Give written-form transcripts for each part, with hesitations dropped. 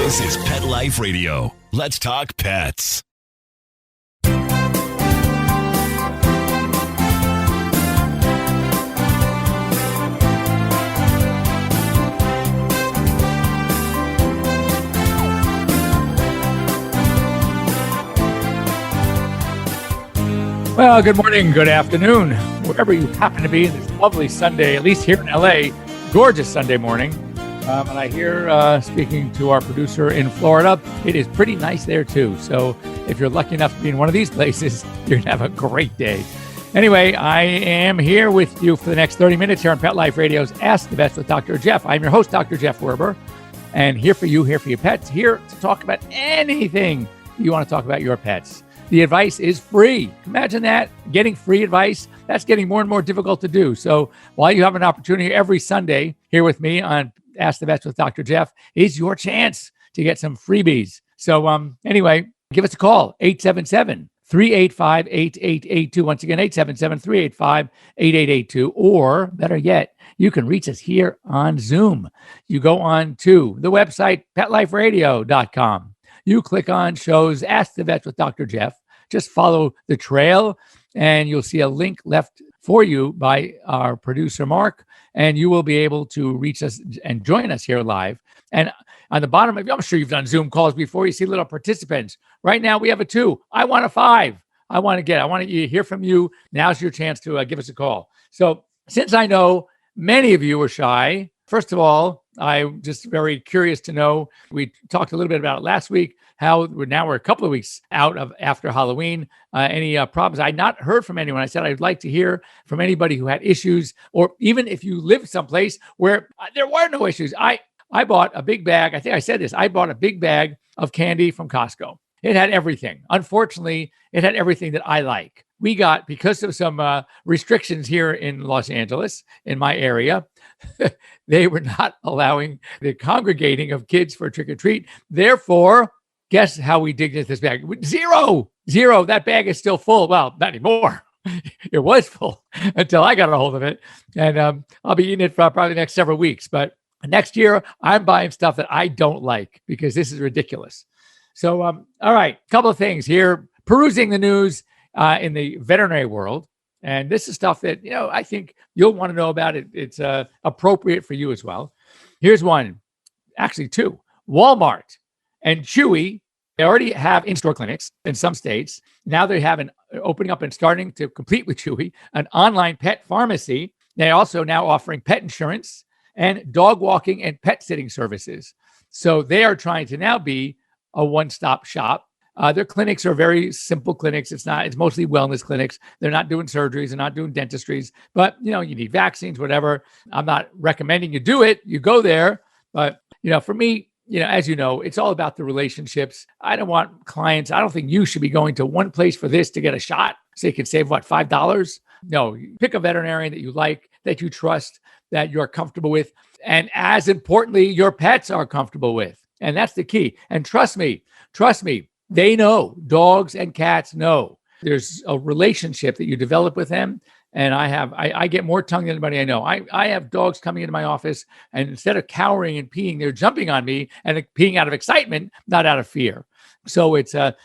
This is Pet Life Radio. Let's talk pets. Well, good morning, good afternoon, wherever you happen to be this lovely Sunday, at least here in LA, gorgeous Sunday morning. And I hear, speaking to our producer in Florida, it is pretty nice there too. So if you're lucky enough to be in one of these places, you're going to have a great day. Anyway, I am here with you for the next 30 minutes here on Pet Life Radio's Ask the Vets with Dr. Jeff. I'm your host, Dr. Jeff Werber, and here for you, here for your pets, here to talk about anything you want to talk about your pets. The advice is free. Imagine that, getting free advice. That's getting more and more difficult to do. So while you have an opportunity every Sunday here with me on Ask the Vets with Dr. Jeff, is your chance to get some freebies. So anyway, give us a call, 877-385-8882. Once again, 877-385-8882. Or better yet, you can reach us here on Zoom. You go on to the website, PetLifeRadio.com. You click on shows, Ask the Vets with Dr. Jeff. Just follow the trail, and you'll see a link left for you by our producer, Mark, and you will be able to reach us and join us here live. And on the bottom, I'm sure you've done Zoom calls before. You see little participants. Right now, we have a 2. I want a 5. I want to hear from you. Now's your chance to give us a call. So since I know many of you are shy, first of all, I'm just very curious to know, we talked a little bit about it last week, how we're a couple of weeks out of after Halloween. Any problems? I not heard from anyone. I said I'd like to hear from anybody who had issues, or even if you live someplace where there were no issues. I bought a big bag. I think I said this. I bought a big bag of candy from Costco. It had everything. Unfortunately, it had everything that I like. We got, because of some restrictions here in Los Angeles, in my area, they were not allowing the congregating of kids for trick-or-treat. Therefore, guess how we digged into this bag? Zero. That bag is still full. Well, not anymore. It was full until I got a hold of it. And I'll be eating it for probably the next several weeks. But next year, I'm buying stuff that I don't like because this is ridiculous. So, all right, a couple of things here. Perusing the news in the veterinary world. And this is stuff that, I think you'll want to know about. It's appropriate for you as well. Here's one, actually 2. Walmart and Chewy, they already have in-store clinics in some states. Now they have opening up and starting to compete with Chewy, an online pet pharmacy. They're also now offering pet insurance and dog walking and pet sitting services. So they are trying to now be a one-stop shop. Their clinics are very simple clinics. It's mostly wellness clinics. They're not doing surgeries. They're not doing dentistries. But, you need vaccines, whatever. I'm not recommending you do it. You go there. But, for me, as you know, it's all about the relationships. I don't want clients. I don't think you should be going to one place for this to get a shot so you can save, $5? No, pick a veterinarian that you like, that you trust, that you're comfortable with. And as importantly, your pets are comfortable with. And that's the key. And trust me, they know. Dogs and cats know. There's a relationship that you develop with them. And I get more tongue than anybody I know. I have dogs coming into my office, and instead of cowering and peeing, they're jumping on me and peeing out of excitement, not out of fear. So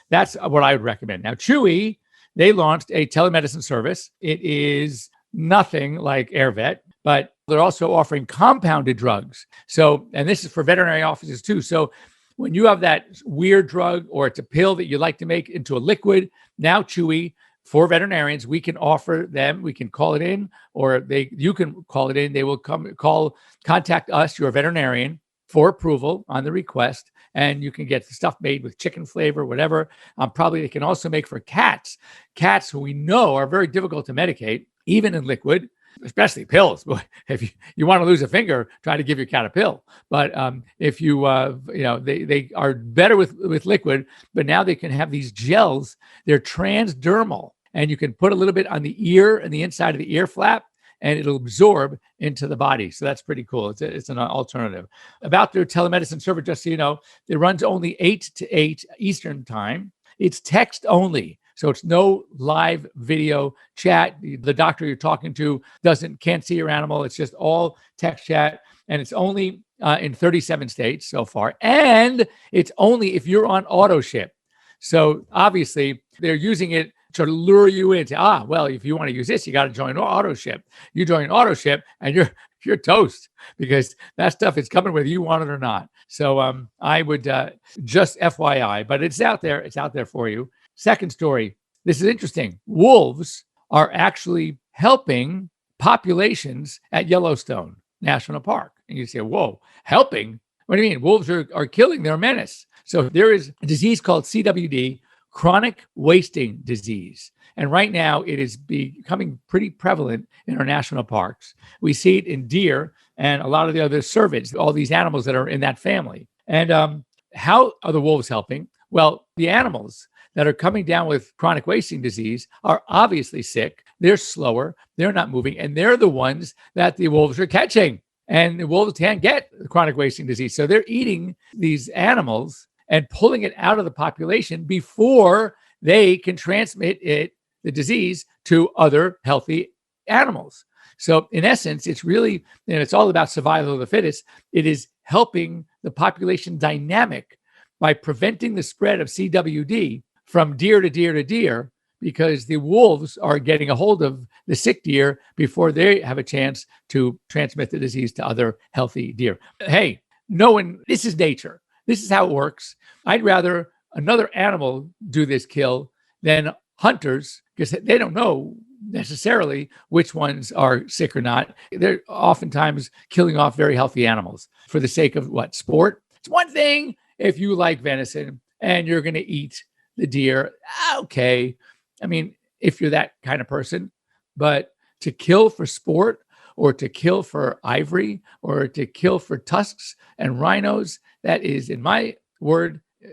that's what I would recommend. Now, Chewy, they launched a telemedicine service. It is nothing like AirVet, but they're also offering compounded drugs. So, and this is for veterinary offices too. So when you have that weird drug, or it's a pill that you like to make into a liquid, now Chewy, for veterinarians, we can offer them, we can call it in, or you can call it in. They will contact us, your veterinarian, for approval on the request. And you can get the stuff made with chicken flavor, whatever. Probably they can also make for cats who we know are very difficult to medicate, even in liquid, especially pills. If you want to lose a finger, try to give your cat a pill. But if they are better with liquid, but now they can have these gels. They're transdermal, and you can put a little bit on the ear and the inside of the ear flap, and it'll absorb into the body. So that's pretty cool. It's an alternative. About their telemedicine service, just so you know, it runs only 8 to 8 Eastern time. It's text only. So it's no live video chat. The doctor you're talking to can't see your animal. It's just all text chat. And it's only in 37 states so far. And it's only if you're on auto ship. So obviously they're using it to lure you into, well, if you want to use this, you got to join auto ship. You join auto ship and you're toast, because that stuff is coming whether you want it or not. So I would just FYI, but it's out there. It's out there for you. Second story. This is interesting. Wolves are actually helping populations at Yellowstone National Park. And you say, whoa, helping? What do you mean? Wolves are killing. They're a menace. So there is a disease called CWD, chronic wasting disease. And right now it is becoming pretty prevalent in our national parks. We see it in deer and a lot of the other cervids, all these animals that are in that family. And how are the wolves helping? Well, the animals that are coming down with chronic wasting disease are obviously sick. They're slower. They're not moving. And they're the ones that the wolves are catching. And the wolves can't get chronic wasting disease. So they're eating these animals and pulling it out of the population before they can transmit the disease to other healthy animals. So in essence, it's really, it's all about survival of the fittest. It is helping the population dynamic by preventing the spread of CWD from deer to deer to deer, because the wolves are getting a hold of the sick deer before they have a chance to transmit the disease to other healthy deer. Hey, this is nature. This is how it works. I'd rather another animal do this kill than hunters, because they don't know necessarily which ones are sick or not. They're oftentimes killing off very healthy animals for the sake of what? Sport? It's one thing if you like venison and you're going to eat the deer. Okay. I mean, if you're that kind of person, but to kill for sport, or to kill for ivory, or to kill for tusks and rhinos, that is, in my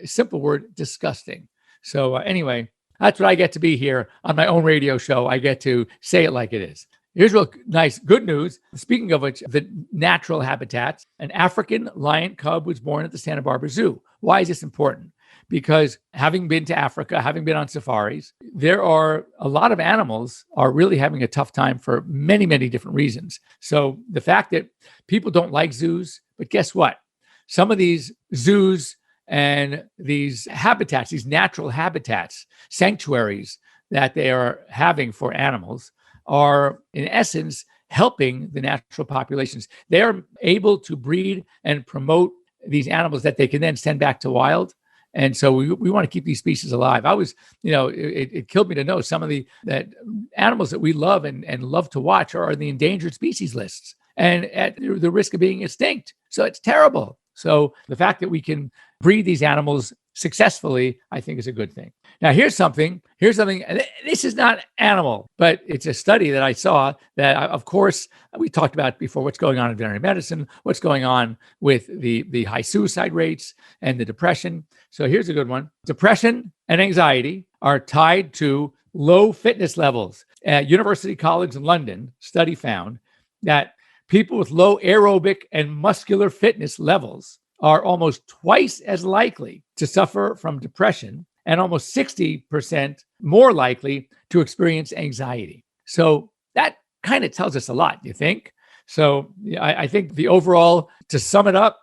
simple word, disgusting. So anyway, that's what I get to be here on my own radio show. I get to say it like it is. Here's real nice, good news. Speaking of which, the natural habitats, an African lion cub was born at the Santa Barbara Zoo. Why is this important? Because having been to Africa, having been on safaris, there are a lot of animals are really having a tough time for many, many different reasons. So the fact that people don't like zoos, but guess what? Some of these zoos and these habitats, these natural habitats, sanctuaries that they are having for animals are, in essence, helping the natural populations. They are able to breed and promote these animals that they can then send back to wild. And so we want to keep these species alive. I was, it killed me to know some of that animals that we love and love to watch are on the endangered species lists and at the risk of being extinct. So it's terrible. So the fact that we can breed these animals successfully, I think, is a good thing. Now, here's something. This is not animal, but it's a study that I saw that, of course, we talked about before, what's going on in veterinary medicine, what's going on with the high suicide rates and the depression. So here's a good one. Depression and anxiety are tied to low fitness levels. At University College in London, study found that people with low aerobic and muscular fitness levels are almost twice as likely to suffer from depression and almost 60% more likely to experience anxiety. So that kind of tells us a lot, you think? So I think the overall, to sum it up,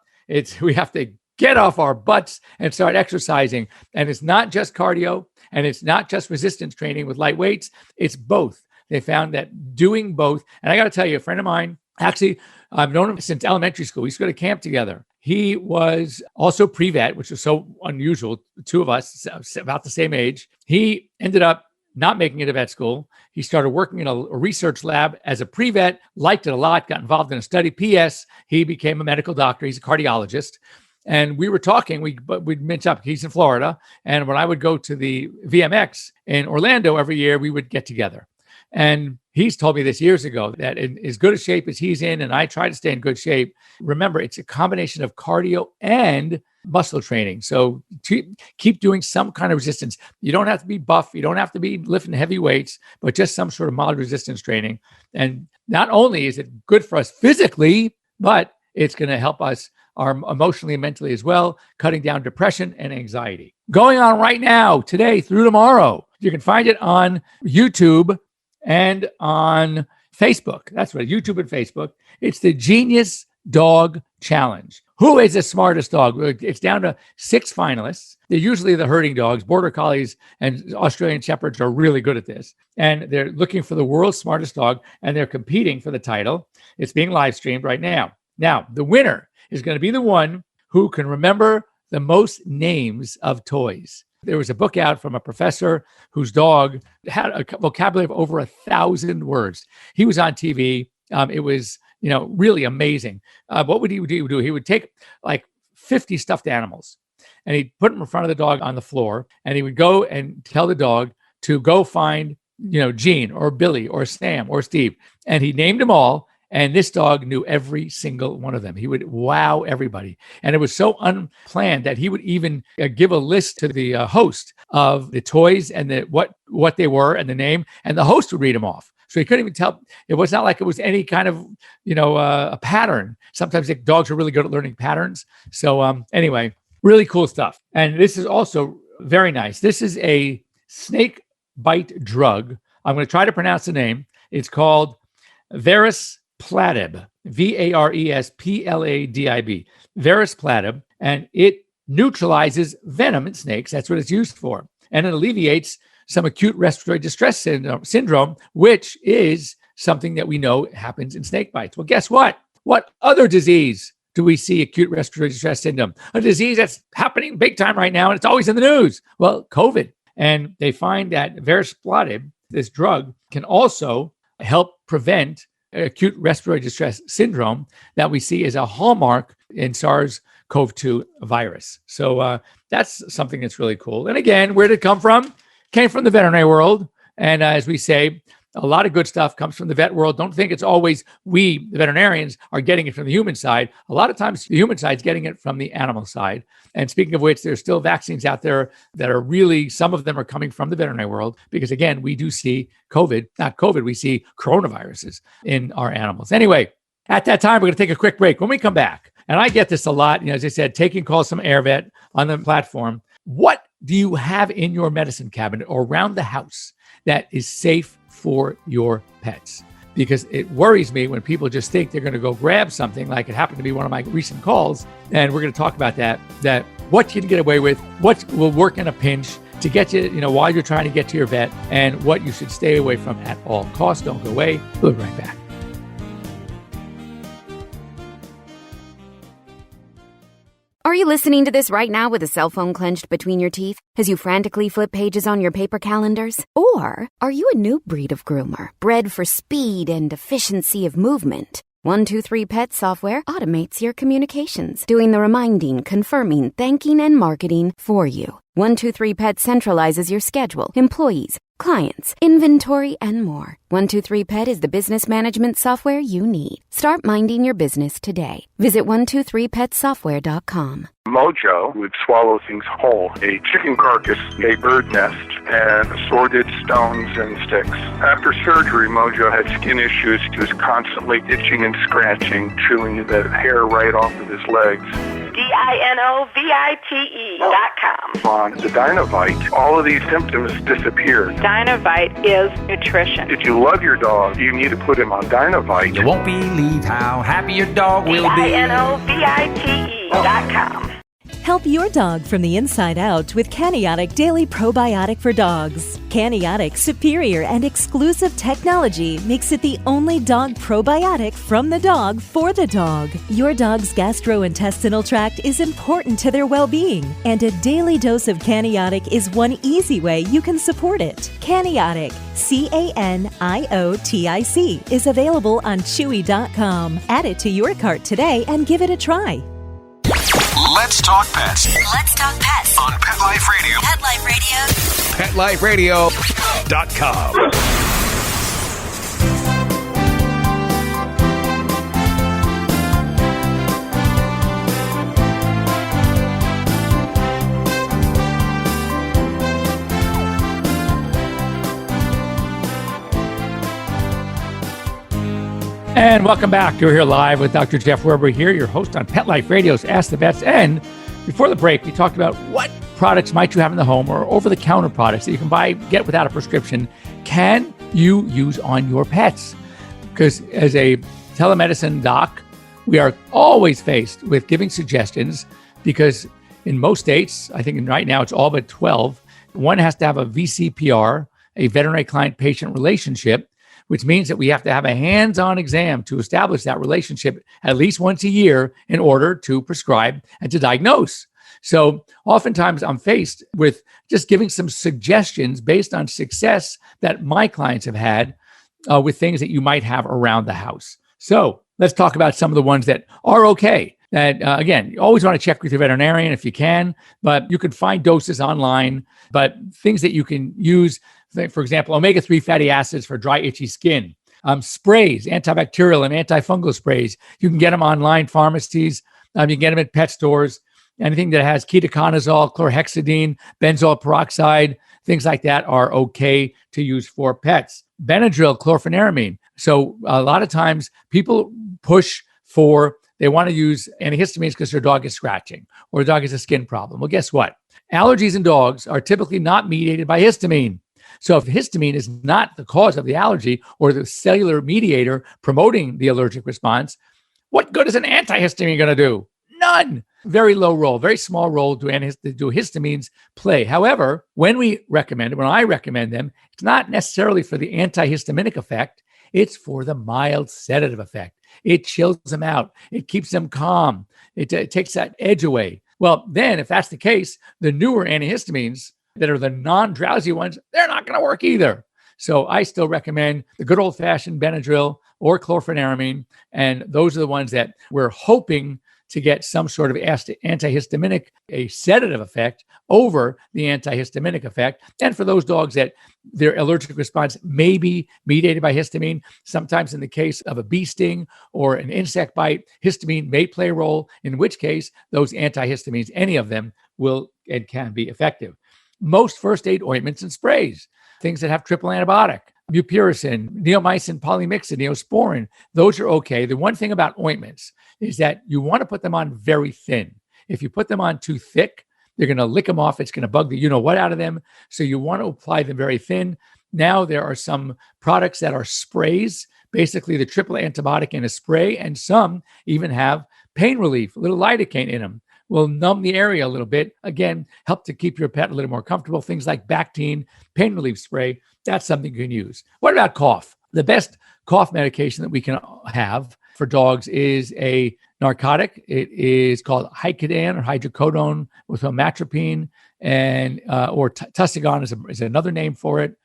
we have to get off our butts and start exercising. And it's not just cardio, and it's not just resistance training with light weights. It's both. They found that doing both, and I got to tell you, a friend of mine, actually, I've known him since elementary school. We used to go to camp together. He was also pre-vet, which was so unusual. The two of us, about the same age. He ended up not making it to vet school. He started working in a research lab as a pre-vet, liked it a lot, got involved in a study. P.S. He became a medical doctor. He's a cardiologist. And we were talking, we'd mention up, he's in Florida. And when I would go to the VMX in Orlando every year, we would get together. And he's told me this years ago, that in as good a shape as he's in, and I try to stay in good shape, remember, it's a combination of cardio and muscle training. So keep doing some kind of resistance. You don't have to be buff. You don't have to be lifting heavy weights, but just some sort of mild resistance training. And not only is it good for us physically, but it's going to help us emotionally and mentally as well, cutting down depression and anxiety. Going on right now, today through tomorrow. You can find it on YouTube and on Facebook. That's right, YouTube and Facebook. It's the Genius Dog Challenge. Who is the smartest dog? It's down to 6 finalists. They're usually the herding dogs. Border Collies and Australian Shepherds are really good at this. And they're looking for the world's smartest dog, and they're competing for the title. It's being live streamed right now. Now, the winner is going to be the one who can remember the most names of toys. There was a book out from a professor whose dog had a vocabulary of over 1,000 words. He was on TV. It was really amazing. What would he do? He would take like 50 stuffed animals and he'd put them in front of the dog on the floor, and he would go and tell the dog to go find, Gene or Billy or Sam or Steve. And he named them all. And this dog knew every single one of them. He would wow everybody. And it was so unplanned that he would even give a list to the host of the toys and what they were and the name, and the host would read them off. So he couldn't even tell. It was not like it was any kind of, a pattern. Sometimes dogs are really good at learning patterns. So anyway, really cool stuff. And this is also very nice. This is a snake bite drug. I'm going to try to pronounce the name. It's called Varisplatib, Varespladib, Varisplatib, and it neutralizes venom in snakes. That's what it's used for. And it alleviates some acute respiratory distress syndrome, which is something that we know happens in snake bites. Well, guess what? What other disease do we see acute respiratory distress syndrome? A disease that's happening big time right now, and it's always in the news. Well, COVID. And they find that Varisplatib, this drug, can also help prevent acute respiratory distress syndrome that we see as a hallmark in SARS-CoV-2 virus. So that's something that's really cool. And again, where did it come from? Came from the veterinary world. And as we say, a lot of good stuff comes from the vet world. Don't think it's always we, the veterinarians, are getting it from the human side. A lot of times the human side is getting it from the animal side. And speaking of which, there's still vaccines out there that are really, some of them are coming from the veterinary world because, again, we do see we see coronaviruses in our animals. Anyway, at that time, we're going to take a quick break. When we come back, and I get this a lot, as I said, taking calls from AirVet on the platform. What do you have in your medicine cabinet or around the house that is safe for your pets? Because it worries me when people just think they're going to go grab something, like it happened to be one of my recent calls. And we're going to talk about that what you can get away with, what will work in a pinch to get you, while you're trying to get to your vet, and what you should stay away from at all costs. Don't go away. We'll be right back. Are you listening to this right now with a cell phone clenched between your teeth as you frantically flip pages on your paper calendars? Or are you a new breed of groomer, bred for speed and efficiency of movement? 123Pet software automates your communications, doing the reminding, confirming, thanking, and marketing for you. 123Pet centralizes your schedule, employees, clients, inventory, and more. 123Pet is the business management software you need. Start minding your business today. Visit 123petsoftware.com. Mojo would swallow things whole. A chicken carcass, a bird nest, and assorted stones and sticks. After surgery, Mojo had skin issues. He was constantly itching and scratching, chewing the hair right off of his legs. DINOVITE.com. On the Dinovite, all of these symptoms disappeared. Dinovite is nutrition. If you love your dog, you need to put him on Dinovite. You won't believe how happy your dog will be. DINOVITE.com. Help your dog from the inside out with Caniotic Daily Probiotic for Dogs. Caniotic's superior and exclusive technology makes it the only dog probiotic from the dog for the dog. Your dog's gastrointestinal tract is important to their well-being, and a daily dose of Caniotic is one easy way you can support it. Caniotic, Caniotic, is available on Chewy.com. Add it to your cart today and give it a try. Let's talk pets. Let's talk pets On Pet Life Radio. Pet Life Radio. PetLifeRadio.com. And welcome back. You're here live with Dr. Jeff Werber here, your host on Pet Life Radio's Ask the Vets. And before the break, we talked about what products might you have in the home or over-the-counter products that you can get without a prescription can you use on your pets? Because as a telemedicine doc We are always faced with giving suggestions because in most states, I think right now it's all but 12, one has to have a VCPR, a veterinary client-patient relationship, which means that we have to have a hands-on exam to establish that relationship at least once a year in order to prescribe and to diagnose. So oftentimes I'm faced with just giving some suggestions based on success that my clients have had with things that you might have around the house. So let's talk about some of the ones that are okay. That, again, you always want to check with your veterinarian if you can, but you can find doses online, but things that you can use, for example, omega-3 fatty acids for dry, itchy skin, sprays, antibacterial and antifungal sprays. You can get them online pharmacies. You can get them at pet stores. Anything that has ketoconazole, chlorhexidine, benzoyl peroxide, things like that are okay to use for pets. Benadryl, chlorpheniramine. So a lot of times people push for, they want to use antihistamines because their dog is scratching or the dog has a skin problem. Well, guess what? Allergies in dogs are typically not mediated by histamine. So if histamine is not the cause of the allergy or the cellular mediator promoting the allergic response, what good is an antihistamine going to do? None. Very low role, very small role do histamines play. However, when I recommend them, it's not necessarily for the antihistaminic effect. It's for the mild sedative effect. It chills them out. It keeps them calm. It takes that edge away. Well, then if that's the case, the newer antihistamines that are the non-drowsy ones, they're not going to work either. So I still recommend the good old-fashioned Benadryl or chlorpheniramine, and those are the ones that we're hoping to get some sort of antihistaminic, a sedative effect over the antihistaminic effect. And for those dogs that their allergic response may be mediated by histamine, sometimes in the case of a bee sting or an insect bite, histamine may play a role, in which case those antihistamines, any of them, will and can be effective. Most first aid ointments and sprays, things that have triple antibiotic, mupirocin, neomycin, polymyxin, neosporin, those are okay. The one thing about ointments is that you want to put them on very thin. If you put them on too thick, they're going to lick them off. It's going to bug the you-know-what out of them. So you want to apply them very thin. Now there are some products that are sprays, basically the triple antibiotic in a spray, and some even have pain relief, a little lidocaine in them. Will numb the area a little bit. Again, help to keep your pet a little more comfortable. Things like Bactine, pain relief spray, that's something you can use. What about cough? The best cough medication that we can have for dogs is a narcotic. It is called Hycodan or hydrocodone with homatropine, and or Tussigon is another name for it.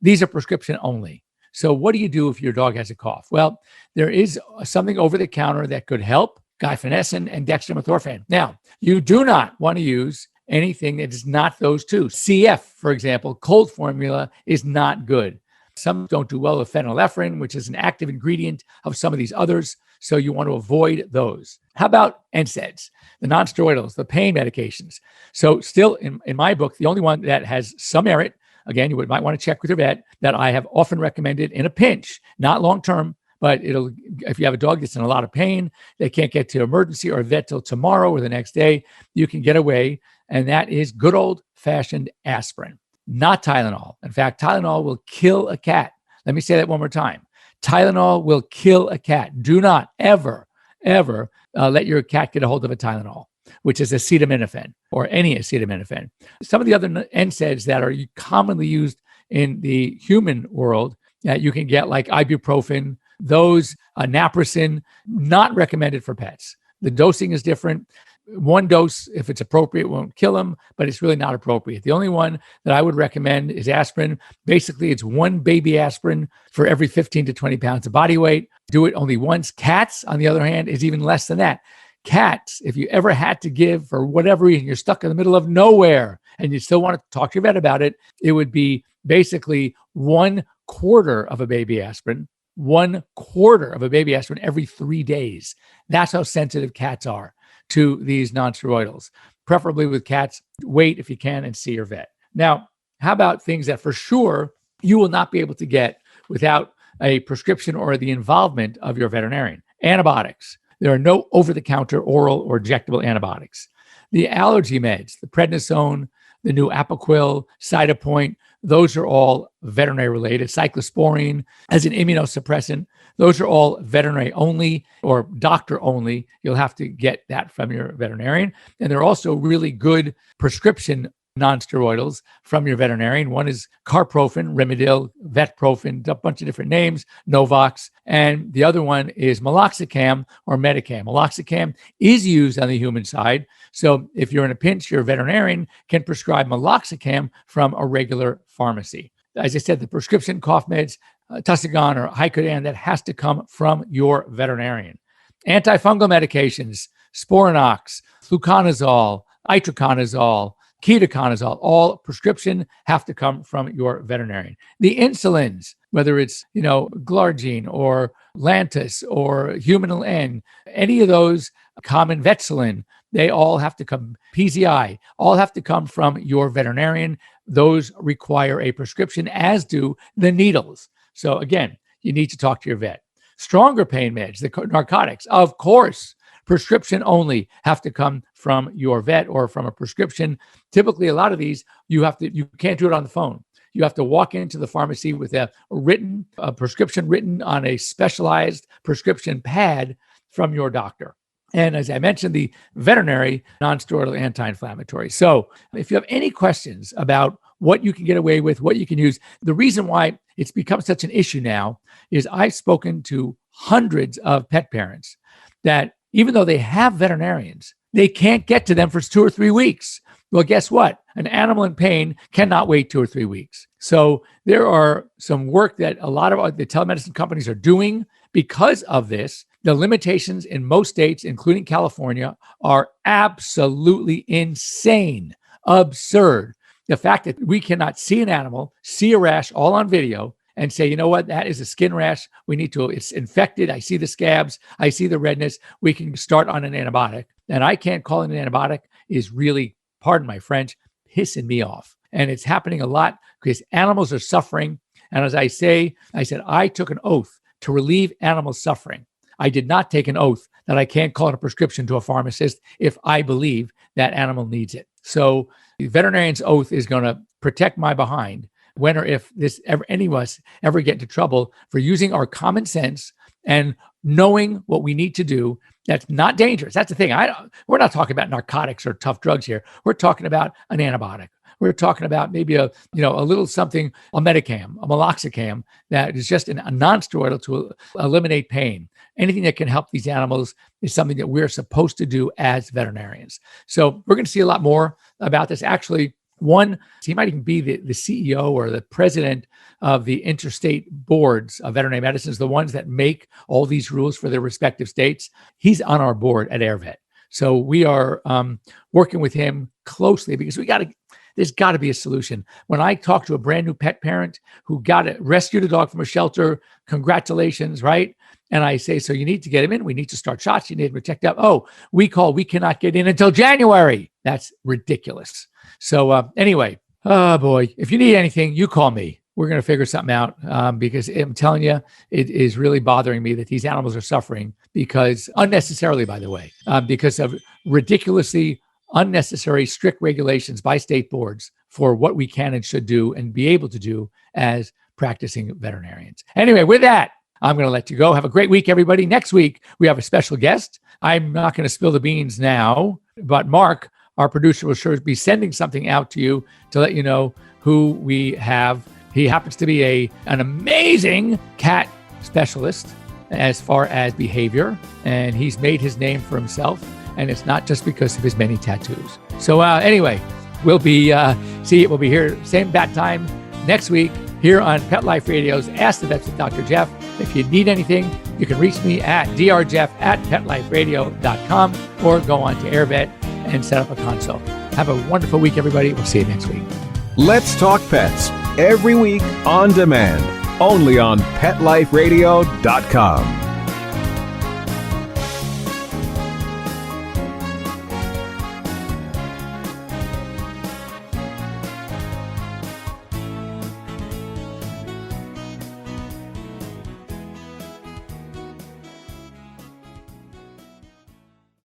These are prescription only. So what do you do if your dog has a cough? Well, there is something over the counter that could help, guaifenesin and dextromethorphan. Now, you do not want to use anything that is not those two. CF, for example, cold formula is not good. Some don't do well with phenylephrine, which is an active ingredient of some of these others. So you want to avoid those. How about NSAIDs, the nonsteroidals, the pain medications? So still in my book, the only one that has some merit, again, you might want to check with your vet, that I have often recommended in a pinch, not long-term, but if you have a dog that's in a lot of pain, they can't get to emergency or vet till tomorrow or the next day, you can get away. And that is good old-fashioned aspirin, not Tylenol. In fact, Tylenol will kill a cat. Let me say that one more time. Tylenol will kill a cat. Do not ever let your cat get a hold of a Tylenol, which is acetaminophen or any acetaminophen. Some of the other NSAIDs that are commonly used in the human world that you can get, like ibuprofen, those naproxen, not recommended for pets. The dosing is different. One dose, if it's appropriate, won't kill them, but it's really not appropriate. The only one that I would recommend is aspirin. Basically, it's one baby aspirin for every 15 to 20 pounds of body weight. Do it only once. Cats, on the other hand, is even less than that. Cats, if you ever had to give, for whatever reason, you're stuck in the middle of nowhere and you still want to talk to your vet about it, it would be basically 1/4 of a baby aspirin. 1/4 of a baby aspirin every 3 days. That's how sensitive cats are to these nonsteroidals. Preferably with cats, wait if you can and see your vet. Now, how about things that for sure you will not be able to get without a prescription or the involvement of your veterinarian? Antibiotics. There are no over-the-counter oral or injectable antibiotics. The allergy meds, the prednisone, the new Apoquil, Cytopoint, those are all veterinary related. Cyclosporine as an immunosuppressant, those are all veterinary only or doctor only. You'll have to get that from your veterinarian. And they're also really good prescription non-steroidals from your veterinarian. One is Carprofen, Rimadyl, Vetprofen, a bunch of different names, Novox. And the other one is Meloxicam or Medicam. Meloxicam is used on the human side. So if you're in a pinch, your veterinarian can prescribe Meloxicam from a regular pharmacy. As I said, the prescription cough meds, Tussigon or Hycodan, that has to come from your veterinarian. Antifungal medications, Sporanox, Fluconazole, Itraconazole, Ketoconazole, all prescription have to come from your veterinarian. The insulins, whether it's, Glargine or Lantus or Humanil N, any of those, common Vetselin, they all have to come, PZI, all have to come from your veterinarian. Those require a prescription, as do the needles. So again, you need to talk to your vet. Stronger pain meds, the narcotics, of course, prescription only have to come from your vet or from a prescription. Typically, a lot of these, you can't do it on the phone. You have to walk into the pharmacy with a prescription written on a specialized prescription pad from your doctor. And as I mentioned, the veterinary non-steroidal anti-inflammatory. So if you have any questions about what you can get away with, what you can use, the reason why it's become such an issue now is I've spoken to hundreds of pet parents that even though they have veterinarians, they can't get to them for 2 or 3 weeks. Well, guess what? An animal in pain cannot wait 2 or 3 weeks. So there are some work that a lot of the telemedicine companies are doing because of this. The limitations in most states, including California, are absolutely insane, absurd. The fact that we cannot see an animal, see a rash all on video, and say, you know what, that is a skin rash. It's infected. I see the scabs. I see the redness. We can start on an antibiotic. And I can't call it an antibiotic is really, pardon my French, pissing me off. And it's happening a lot because animals are suffering. And as I said, I took an oath to relieve animal suffering. I did not take an oath that I can't call it a prescription to a pharmacist if I believe that animal needs it. So the veterinarian's oath is going to protect my behind when or if any of us ever get into trouble for using our common sense and knowing what we need to do. That's not dangerous. That's the thing. We're not talking about narcotics or tough drugs here. We're talking about an antibiotic. We're talking about maybe a little something, a Medicam, a Meloxicam, that is just a non-steroidal to eliminate pain. Anything that can help these animals is something that we're supposed to do as veterinarians. So we're going to see a lot more about this. Actually, he might even be the CEO or the president of the interstate boards of veterinary medicine, the ones that make all these rules for their respective states. He's on our board at AirVet. So we are working with him closely because there's got to be a solution. When I talk to a brand new pet parent who rescued a dog from a shelter, congratulations, right? And I say, so you need to get him in. We need to start shots. You need to check up. Oh, we cannot get in until January. That's ridiculous. So anyway, oh boy, if you need anything, you call me. We're going to figure something out because I'm telling you, it is really bothering me that these animals are suffering because unnecessarily, by the way, because of ridiculously unnecessary strict regulations by state boards for what we can and should do and be able to do as practicing veterinarians. Anyway, with that, I'm going to let you go. Have a great week, everybody. Next week, we have a special guest. I'm not going to spill the beans now, but Mark, our producer, will sure be sending something out to you to let you know who we have. He happens to be an amazing cat specialist as far as behavior, and he's made his name for himself, and it's not just because of his many tattoos. So anyway, we'll be here same bat time next week here on Pet Life Radio's Ask the Vets with Dr. Jeff. If you need anything, you can reach me at drjeff@petliferadio.com or go on to AirVet and set up a consult. Have a wonderful week, everybody. We'll see you next week. Let's Talk Pets, every week on demand, only on PetLifeRadio.com.